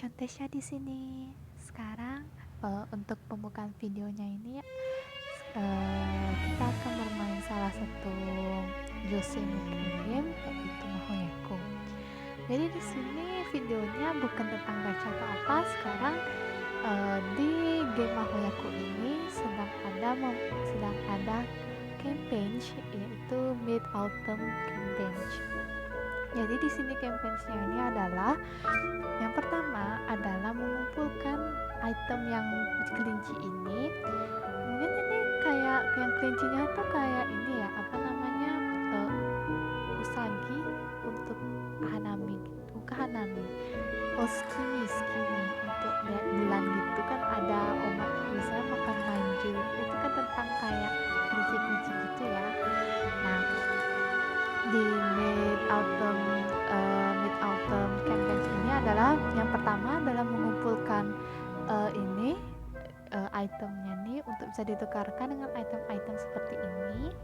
Contesya di sini. Sekarang untuk pembukaan videonya ini kita akan bermain salah satu Yosemite game yaitu Mahoyako. Jadi di sini videonya bukan tentang gacha atau apa. Sekarang di game Mahoyako ini sedang ada campaign yaitu Mid Autumn Campaign. Jadi di sini campaign-nya ini adalah yang pertama adalah mengumpulkan item yang kelinci ini. Mungkin ini kayak yang kelincinya tuh kayak ini ya, apa namanya, usagi untuk hanami gitu. Bukan hanami, skimi untuk lihat bulan gitu kan, ada omak misalnya makan manju itu kan tentang kayak kelinci-kelinci gitu ya. Nah, di Mid Autumn Campaign ini adalah yang pertama adalah mengumpulkan itemnya nih untuk bisa ditukarkan dengan item-item seperti ini.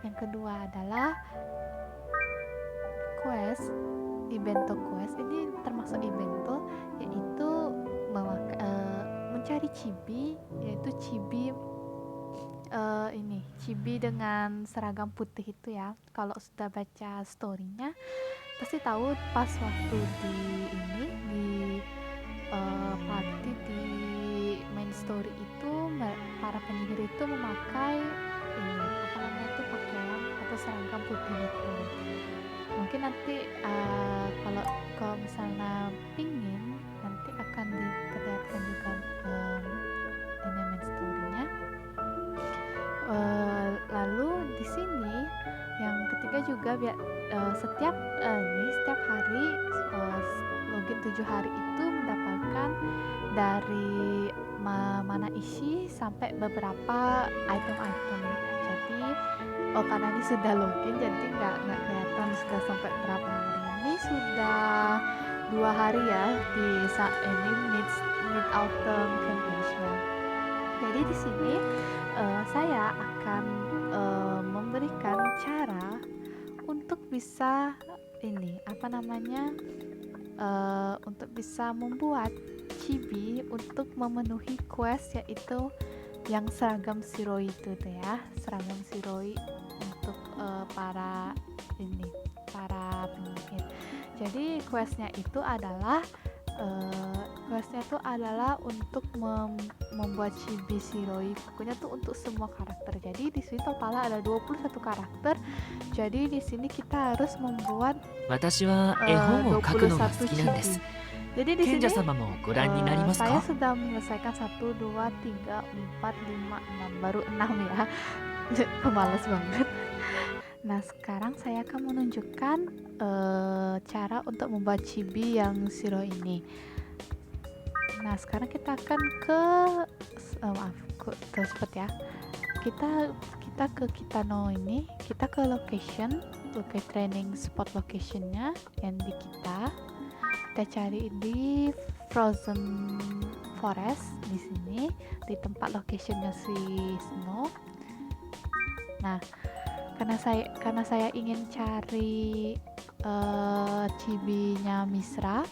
Yang kedua adalah quest, evento quest. Ini termasuk evento, yaitu mencari chibi, yaitu chibi chibi dengan seragam putih itu ya. Kalau sudah baca storynya pasti tahu pas waktu di party di main story itu para penyihir itu memakai pakaian atau seragam putih itu. Mungkin nanti kalau misalnya pingin nanti akan diperlihatkan juga ini main story-nya. Lalu di sini yang ketiga juga setiap hari login 7 hari itu mendapatkan dari mana isi sampai beberapa item-item. Jadi karena ini sudah login jadi nggak kelihatan sudah sampai berapa hari. Ini sudah 2 hari ya di saat ini mid autumn campaign. Jadi di sini saya akan memberikan cara untuk bisa untuk bisa membuat chibi untuk memenuhi quest, yaitu yang seragam shiroi itu tuh ya, seragam shiroi untuk para penyihir. Jadi questnya itu adalah untuk membuat chibi shiroi. Pokoknya tuh untuk semua karakter. Jadi di sini total ada 21 karakter. Jadi di sini kita harus membuat 私は絵本を描くのが好きなんで chibi. す。 Jadi di 賢 sini 者様もご覧になりますか？ saya sudah menyelesaikan 1, 2, 3, 4, 5, 6, baru 6 ya. Pemalas banget. Nah, sekarang saya akan menunjukkan cara untuk membuat chibi yang shiro ini. Nah, sekarang kita akan cepet ya. Kita ke Kitano ini, kita ke location training spot locationnya yang di kita cari di Frozen Forest di sini, di tempat locationnya si Snow. Nah, karena saya ingin cari chibi-nya Misra,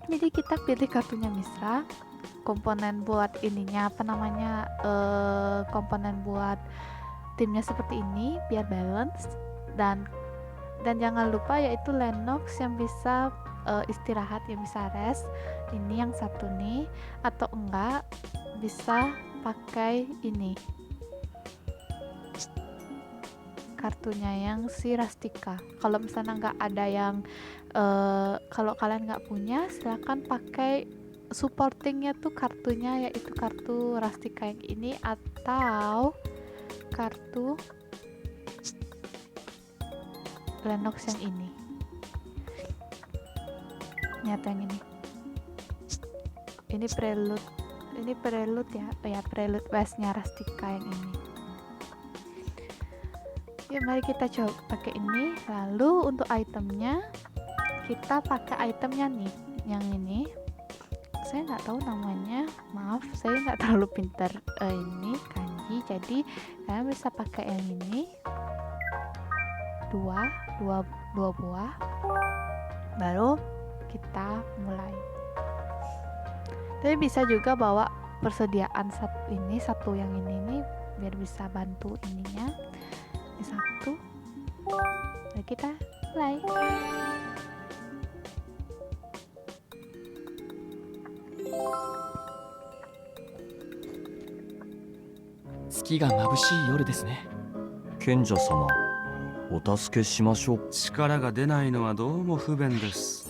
jadi kita pilih kartunya Misra. Komponen buat komponen buat timnya seperti ini biar balance, dan jangan lupa yaitu Lennox yang bisa istirahat, yang bisa rest. Ini yang satu nih, atau enggak bisa pakai ini kartunya yang si Rastika. Kalau misalnya nggak ada yang kalau kalian nggak punya, silakan pakai supportingnya tuh kartunya, yaitu kartu Rastika yang ini atau kartu Lennox yang ini. Nyata yang ini. Ini prelude ya, prelude West-nya Rastika yang ini. Yuk, mari kita coba pakai ini. Lalu untuk itemnya kita pakai itemnya nih, yang ini. Saya nggak tahu namanya, maaf, saya nggak terlalu pintar ini kanji. Jadi kalian bisa pakai yang ini, dua buah. Baru kita mulai. Tapi bisa juga bawa persediaan satu yang ini nih biar bisa bantu ininya. Ini satu. Nah, kita mulai. Tsuki ga mabushi yoru desu ne. 賢者様、お助けしましょう。力が出ないのはどうも不便です。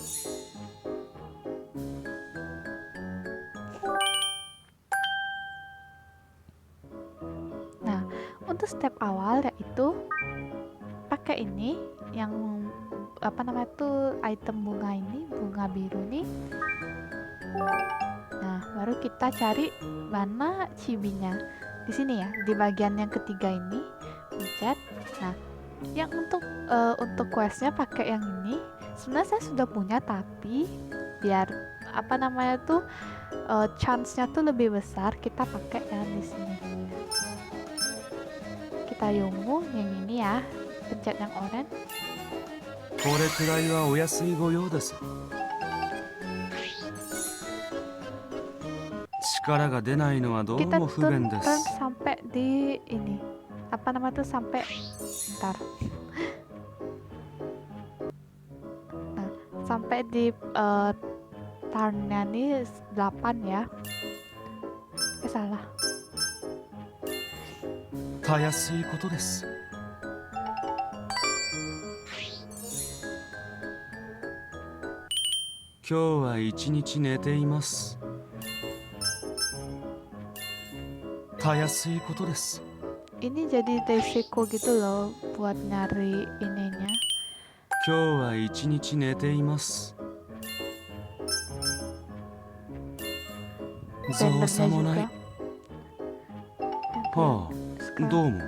Nah, untuk step awal yaitu pakai ini yang apa namanya tuh item bunga ini, bunga biru nih. Nah, baru kita cari mana cibinya. Di sini ya, di bagian yang ketiga ini, pencet. Nah, yang untuk questnya pakai yang ini. Sebenarnya saya sudah punya, tapi biar apa namanya tuh chance-nya tuh lebih besar, kita pakai yang di sini. Kita Yomu yang ini ya, pencet yang oranye. これくらいはお安いご用です。力が出ないのはどう Kita も不便で turn す。 sampai di ini, apa namanya tuh sampai bentar. Nah, sampai di turn-nya nih 8 ya. Salah. たやすいことです。今日は一日寝ています。たやすいことです。 Ini jadi resiko gitu loh buat nyari ininya. 今日は一日寝ています。造 Bannernya 作もない juga.。はあ、 Sekarang どうも。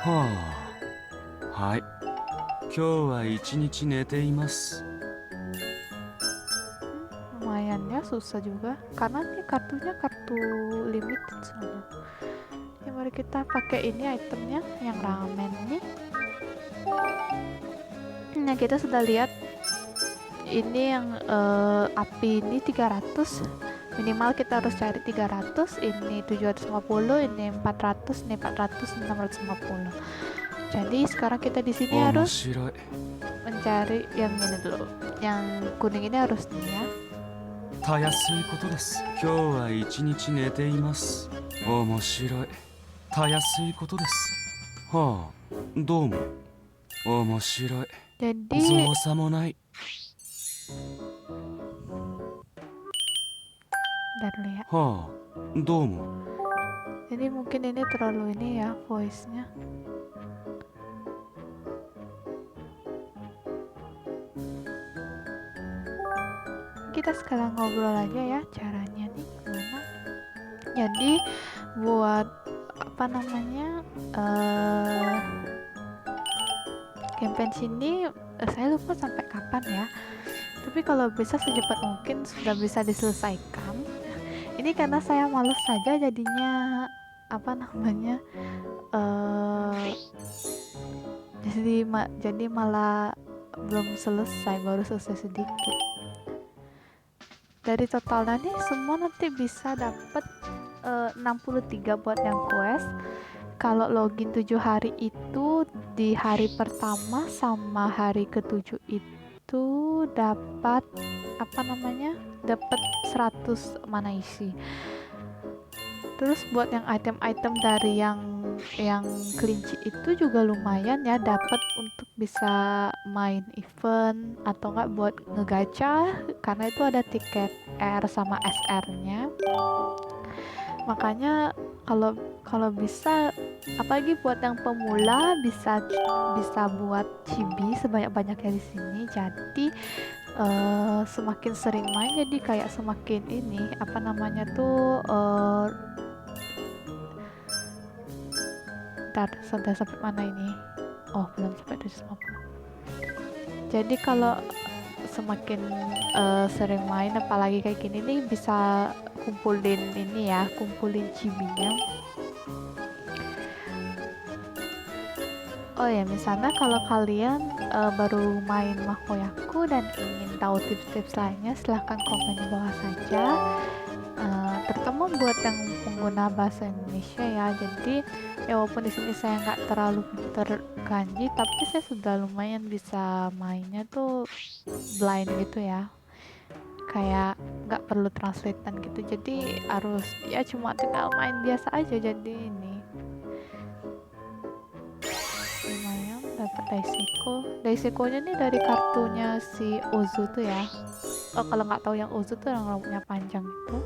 はあ、はい。今日は一日寝ています。 lumayan ya, susah juga karena nih kartunya kartu limited soalnya. Ya mari kita pakai ini itemnya yang ramen nih. Nah, kita sudah lihat ini yang api ini 300, minimal kita harus cari 300, ini 750, ini 400, ini 400, 650. Jadi sekarang kita di sini 面 harus 白い。 mencari yang ini dulu, yang kuning ini harus nih ya. たやすいことです。今日は一日寝ています。面白い。たやすいことです。はあ、どうも。面白い。 Jadi 造作もない。 bentar dulu ya. はあ、どうも。 Jadi mungkin ini terlalu ini ya voice-nya. Kita sekarang ngobrol aja ya caranya nih gimana. Jadi buat apa namanya campaign sini saya lupa sampai kapan ya. Tapi kalau bisa secepat mungkin sudah bisa diselesaikan. Ini karena saya males saja jadinya apa namanya jadi malah belum selesai, baru selesai sedikit. Dari totalnya nih semua nanti bisa dapat 63 buat yang quest. Kalau login 7 hari itu di hari pertama sama hari ke-7 itu dapat apa namanya? Dapat 100 mana isi. Terus buat yang item-item dari yang kelinci itu juga lumayan ya, dapat untuk bisa main event atau enggak buat ngegacha karena itu ada tiket R sama SR-nya. Makanya kalau bisa, apalagi buat yang pemula bisa buat chibi sebanyak-banyaknya di sini. Jadi semakin sering main jadi kayak semakin ini apa namanya tuh sudah sampai mana ini? Oh, belum sampai 250. Jadi kalau semakin sering main apalagi kayak gini nih bisa kumpulin ini ya, kumpulin chibinya. Oh ya, misalnya kalau kalian baru main Makoyaku dan ingin tahu tips-tips lainnya, silahkan komen di bawah saja. Terutama buat yang pengguna bahasa Indonesia ya. Jadi ya walaupun di sini saya nggak terlalu pinter kanji, tapi saya sudah lumayan bisa mainnya tuh blind gitu ya. Kayak nggak perlu translatean gitu. Jadi harus ya cuma tinggal main biasa aja. Jadi ini lumayan dapat Daiseko nya nih dari kartunya si Ozu tuh ya. Oh, kalau nggak tahu yang Ozu tuh yang rambutnya panjang itu.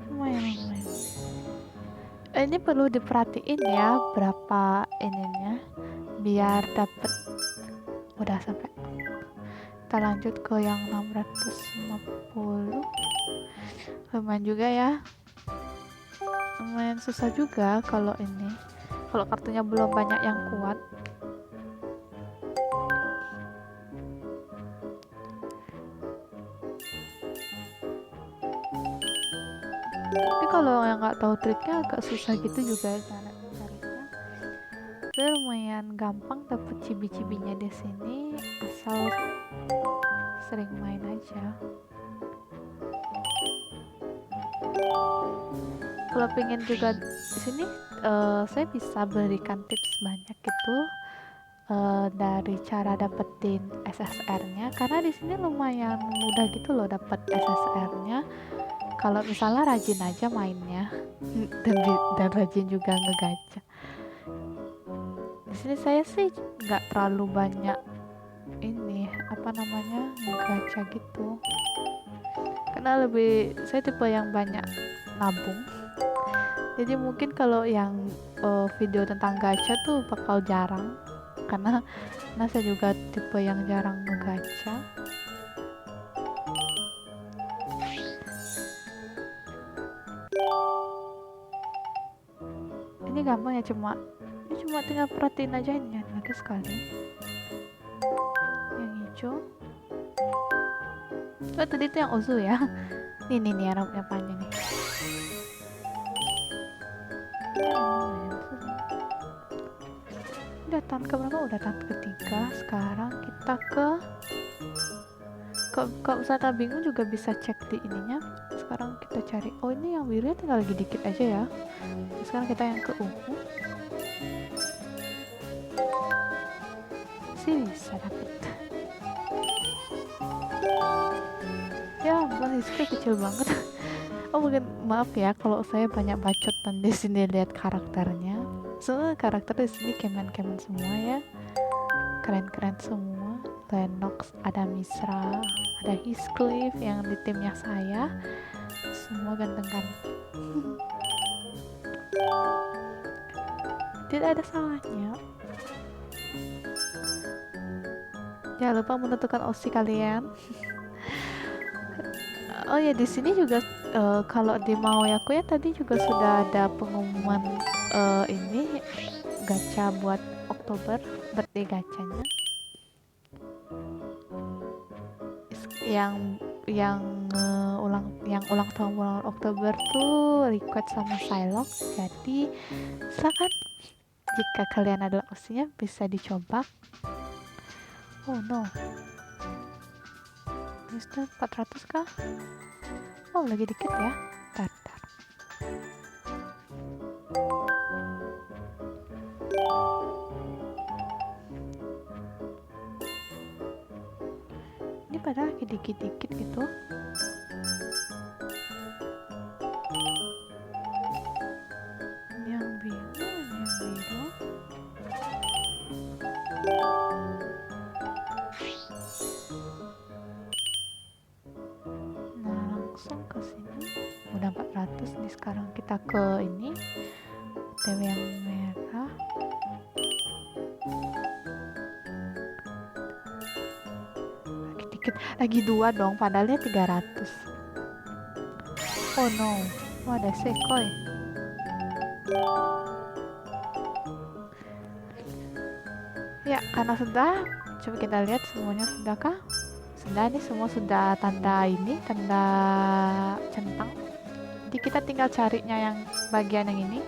Lumayan. Ini perlu diperhatiin ya berapa ininya biar dapet. Udah sampai. Kita lanjut ke yang 650. Lumayan juga ya. Lumayan susah juga kalau ini. Kalau kartunya belum banyak yang kuat. Tapi kalau yang nggak tahu triknya agak susah gitu juga ya cara mencarinya. Tapi lumayan gampang dapet cibi-cibinya di sini asal sering main aja. Kalau pengen juga di sini saya bisa berikan tips banyak gitu dari cara dapetin SSR-nya karena di sini lumayan mudah gitu loh dapet SSR-nya. Kalau misalnya rajin aja mainnya dan rajin juga ngegacha. Di sini saya sih nggak terlalu banyak ini apa namanya ngegacha gitu. Karena saya tipe yang banyak nabung. Jadi mungkin kalau yang video tentang gacha tuh bakal jarang karena saya juga tipe yang jarang ngegacha. Ini gampang ya, cuma tinggal perhatiin aja ini lagi sekali. Yang hijau. Oh, tadi itu yang Ozu ya. Nih rambutnya panjang nih. Udah tahun keberapa? Udah tahun ketiga. Sekarang kita kalau misalnya bingung juga bisa cek di ininya. Sekarang kita cari. Oh, ini yang birunya tinggal lagi dikit aja ya. Sekarang kita yang ke ungu. Sih bisa dapet. Ya ampun, history kecil banget. Oh mungkin maaf ya kalau saya banyak bacot dan di sini lihat karakternya. Soalnya karakter di sini kemen-kemen semua ya, keren-keren semua. Lennox, ada Misra, ada Heathcliff yang di timnya saya, semua ganteng-ganteng. Tidak ada salahnya. Jangan lupa menentukan opsi kalian. Oh ya, di sini juga kalau di Maoyaku ya tadi juga sudah ada pengumuman ini gacha buat Oktober, birthday gachanya. Ulang tahun bulan Oktober tuh request sama Psylocke. Jadi silakan jika kalian adalah opsinya bisa dicoba. Oh no. Ini sudah 400 kah? Oh lagi dikit ya. Tar. Ini padahal lagi dikit-dikit gitu. Yang biru. Langsung ke sini udah 400 nih. Sekarang kita ke ini TW yang merah. Lagi dikit, lagi 2 dong, padahalnya 300. Oh no, ada Sekoi. Ya karena sudah, coba kita lihat semuanya sudah kah? Sudah nih, semua sudah tanda ini, tanda centang. Jadi kita tinggal carinya yang bagian yang ini,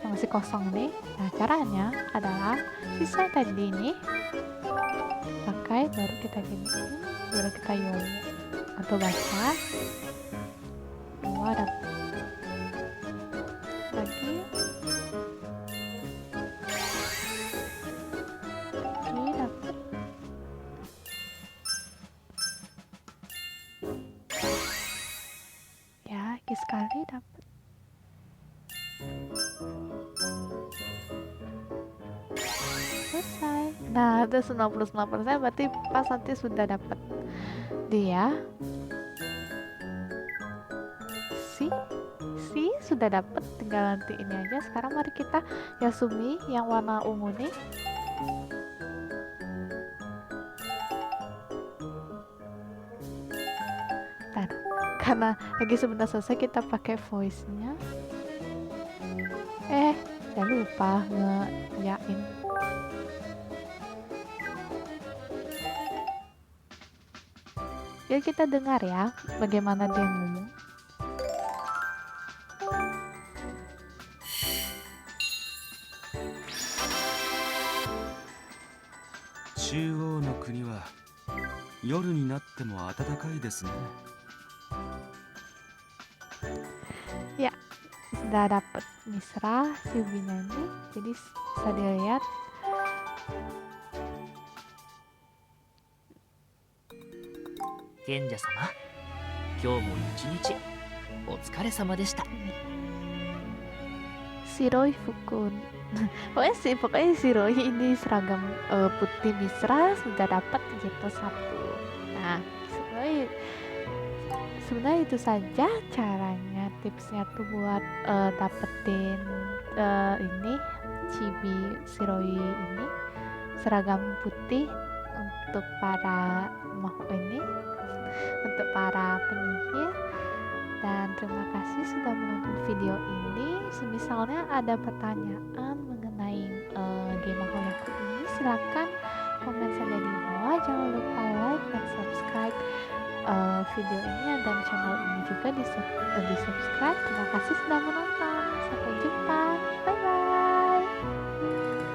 yang masih kosong nih. Nah, caranya adalah sisa yang tadi ini pakai, baru kita giniin, baru kita yomo atau baca. Dua dapat lagi, dapat. Ya, lagi sekali dapat. Selesai. Nah, itu 99% berarti pas nanti sudah dapat dia. Si sudah dapat, tinggal nanti ini aja. Sekarang mari kita Yasumi yang warna ungu nih. Bentar, karena lagi sebentar selesai kita pakai voice-nya. Jangan lupa ngeyain. Yuk kita dengar ya bagaimana dia ngomong. 中央の国は夜になっても暖かいですね。 Ya, sudah dapat Misra si Binani. Jadi bisa dilihat. 賢者様、今日も一日お疲れ様でした。 Shiroi Fukun. Pokoknya Shiroi ini seragam putih Misra sudah dapat gitu satu. Nah, sebenarnya itu saja caranya, tipsnya tuh buat dapetin ini chibi Shiroi ini, seragam putih untuk para ini, untuk para penyihir. Dan terima kasih sudah menonton video ini. Misalnya ada pertanyaan mengenai game Mahoyaku ini, silakan komen saja di bawah. Jangan lupa like dan subscribe video ini, dan channel ini juga di subscribe. Terima kasih sudah menonton. Sampai jumpa. Bye bye.